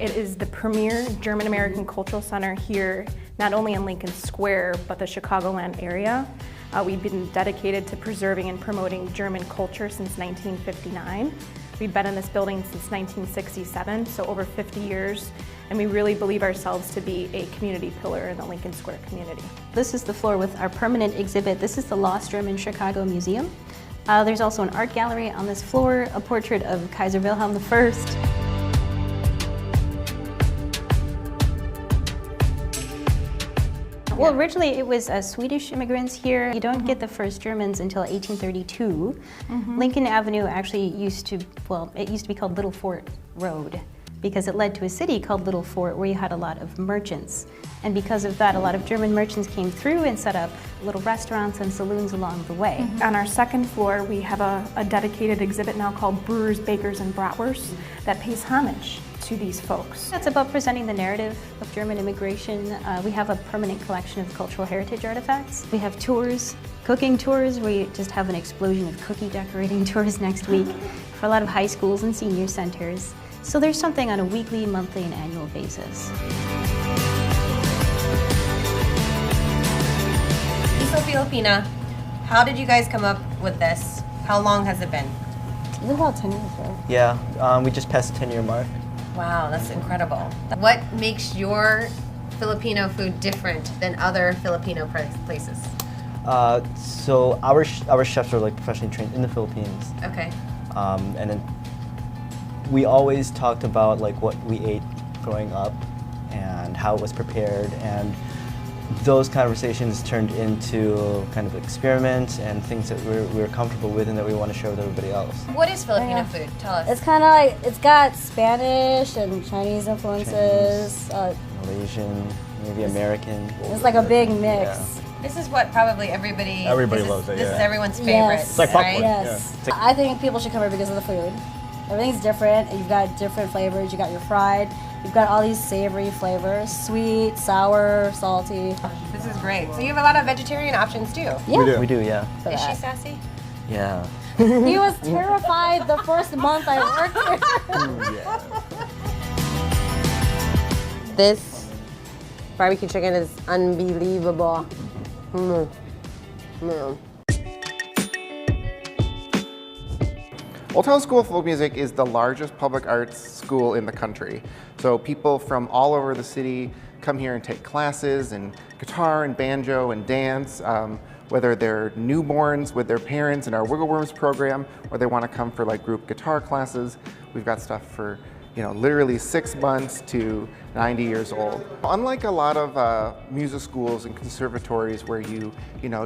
It is the premier German-American cultural center here, not only in Lincoln Square, but the Chicagoland area. We've been dedicated to preserving and promoting German culture since 1959. We've been in this building since 1967, so over 50 years, and we really believe ourselves to be a community pillar in the Lincoln Square community. This is the floor with our permanent exhibit. This is the Lost German Chicago Museum. There's also an art gallery on this floor, a portrait of Kaiser Wilhelm I. Well, originally it was Swedish immigrants here. You don't get the first Germans until 1832. Lincoln Avenue actually used to be called Little Fort Road because it led to a city called Little Fort where you had a lot of merchants. And because of that, a lot of German merchants came through and set up little restaurants and saloons along the way. On our second floor, we have a dedicated exhibit now called Brewers, Bakers, and Bratwursts that pays homage to these folks. It's about presenting the narrative of German immigration. We have a permanent collection of cultural heritage artifacts. We have tours, cooking tours, where you just have an explosion of cookie decorating tours next week for a lot of high schools and senior centers. So there's something on a weekly, monthly, and annual basis. Isla Filipina, how did you guys come up with this? How long has it been? It's about 10 years ago. Yeah, we just passed the 10-year mark. Wow, that's incredible. What makes your Filipino food different than other Filipino places? So our chefs are like professionally trained in the Philippines. Okay. And then we always talked about like what we ate growing up and how it was prepared, and those conversations turned into kind of experiments and things that we're comfortable with and that we want to share with everybody else. What is Filipino food? Tell us. It's kind of like, it's got Spanish and Chinese influences. Malaysian, maybe American. It's like a big mix. Yeah. This is what probably everybody loves it, This yeah. is everyone's favorite, Yes. It's like popcorn. right? Yes. Yeah. I think people should come here because of the food. Everything's different, and you've got different flavors. You got your fried, you've got all these savory flavors, sweet, sour, salty. This is great. So you have a lot of vegetarian options too. Yeah. We do, yeah. Is she sassy? Yeah. He was terrified the first month I worked here. This barbecue chicken is unbelievable. Old Town School of Folk Music is the largest public arts school in the country. So people from all over the city come here and take classes in guitar and banjo and dance, whether they're newborns with their parents in our Wiggle Worms program, or they want to come for like group guitar classes. We've got stuff for, literally 6 months to 90 years old. Unlike a lot of music schools and conservatories where you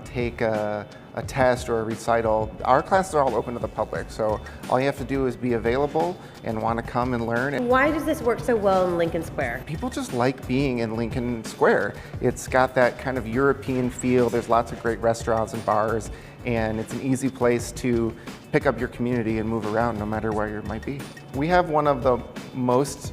take a test or a recital, our classes are all open to the public. So all you have to do is be available and want to come and learn. Why does this work so well in Lincoln Square? People just like being in Lincoln Square. It's got that kind of European feel. There's lots of great restaurants and bars, and it's an easy place to pick up your community and move around no matter where you might be. We have one of the most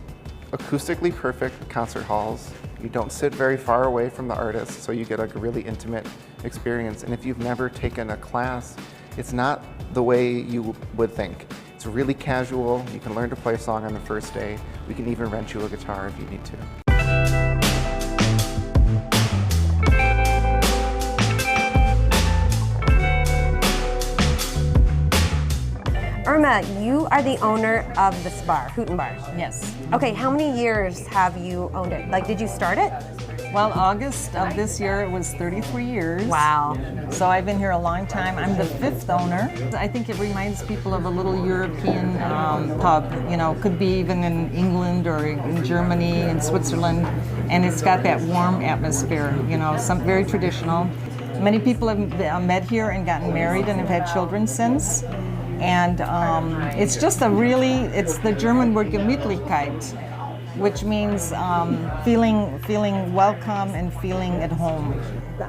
acoustically perfect concert halls. You don't sit very far away from the artist, so you get a really intimate experience. And if you've never taken a class, it's not the way you would think. It's really casual. You can learn to play a song on the first day. We can even rent you a guitar if you need to. Irma, you are the owner of this bar, Hooten Bar. Yes. Okay, how many years have you owned it? Like, did you start it? Well, August of this year, it was 33 years. Wow. So I've been here a long time. I'm the 5th owner. I think it reminds people of a little European pub. Could be even in England or in Germany and Switzerland. And it's got that warm atmosphere, some very traditional. Many people have met here and gotten married and have had children since. And it's just it's the German word Gemütlichkeit, which means feeling welcome and feeling at home.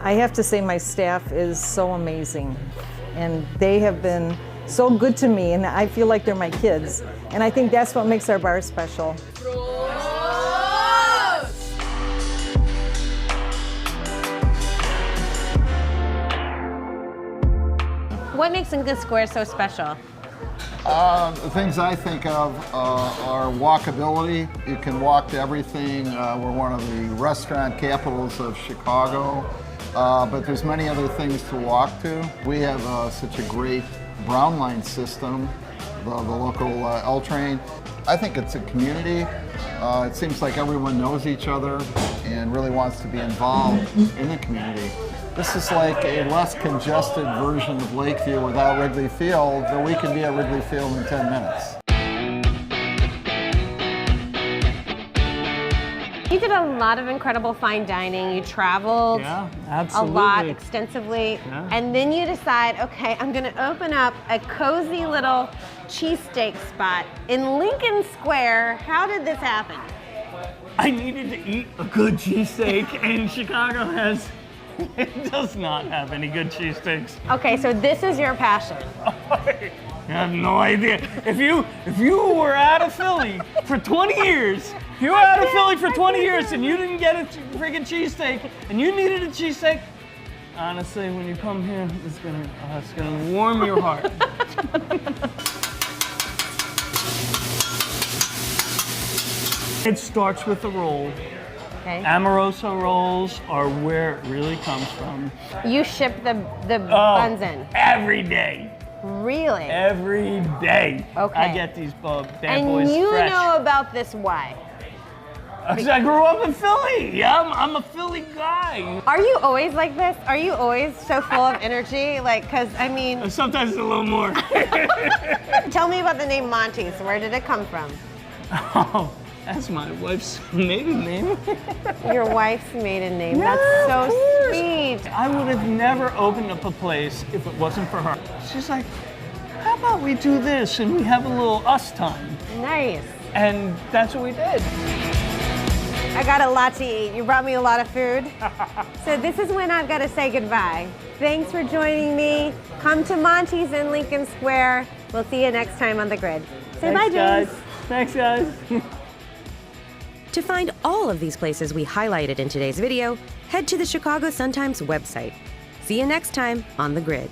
I have to say my staff is so amazing, and they have been so good to me, and I feel like they're my kids. And I think that's what makes our bar special. What makes Lincoln Square so special? The things I think of are walkability. You can walk to everything. We're one of the restaurant capitals of Chicago, but there's many other things to walk to. We have such a great Brown Line system, the local L train. I think it's a community. It seems like everyone knows each other and really wants to be involved in the community. This is like a less congested version of Lakeview without Wrigley Field, but we can be at Wrigley Field in 10 minutes. You did a lot of incredible fine dining. You traveled a lot extensively. Yeah. And then you decide, okay, I'm gonna open up a cozy little cheesesteak spot in Lincoln Square. How did this happen? I needed to eat a good cheesesteak, and Chicago it does not have any good cheesesteaks. Okay, so this is your passion. I have no idea. If you were out of Philly for 20 years, if you were out of Philly for 20 years and you didn't get a friggin' cheesesteak and you needed a cheesesteak, honestly, when you come here, it's gonna warm your heart. It starts with the roll. Okay. Amoroso rolls are where it really comes from. You ship the buns in. Every day. Really? Every day. Okay. I get these bad And boys you fresh. know about this why? Because I grew up in Philly. Yeah, I'm a Philly guy. Are you always like this? Are you always so full of energy? Like, cause I mean, Sometimes a little more. tell me about the name Monty's. Where did it come from? Oh, that's my wife's maiden name. Your wife's maiden name. Yeah, That's of so course. sweet. I would have never opened up a place if it wasn't for her. She's like, how about we do this and we have a little us time? Nice. And that's what we did. I got a lot to eat. You brought me a lot of food. So this is when I've got to say goodbye. Thanks for joining me. Come to Monty's in Lincoln Square. We'll see you next time on The Grid. Say bye, Thanks, guys. James. Thanks, guys. To find all of these places we highlighted in today's video, head to the Chicago Sun-Times website. See you next time on The Grid.